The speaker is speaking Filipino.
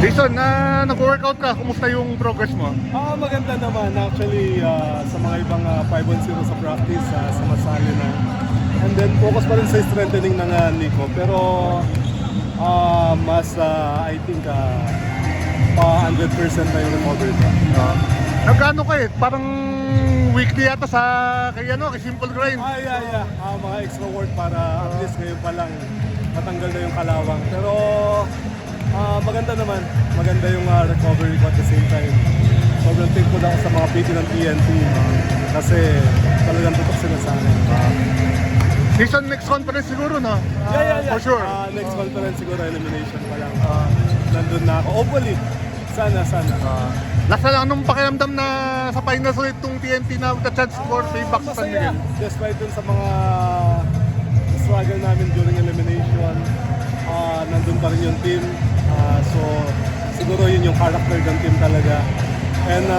Jason, nag-workout ka, kumusta yung progress mo? Maganda naman. Actually, sa mga ibang 5-1-0 sa practice, sumasali na. And then, focus pa rin sa strengthening ng knee ko. Pero, mas, I think, pa 100% na yung recovery ko. Nagkano ka eh? Parang weekly yata sa kay Simple Grind. Yeah. Mga extra work para at least ngayon pa lang matanggal na yung kalawang. Pero, maganda naman. Maganda yung recovery ko at the same time. Sobrang thankful ako sa mga PT ng TNT kasi talagang tutok sila sa akin. Season next conference siguro, no? Yeah. For sure. Next conference siguro, elimination pa lang. Nandun na ako. Hopefully. Sana. Nasa lang anong pakiramdam na sa finals ulit itong TNT na with the chance for payback sa San Masaya. Miguel? Despite dun sa mga struggle namin during elimination, nandun pa rin yung team. So, siguro yun yung character ng team talaga. And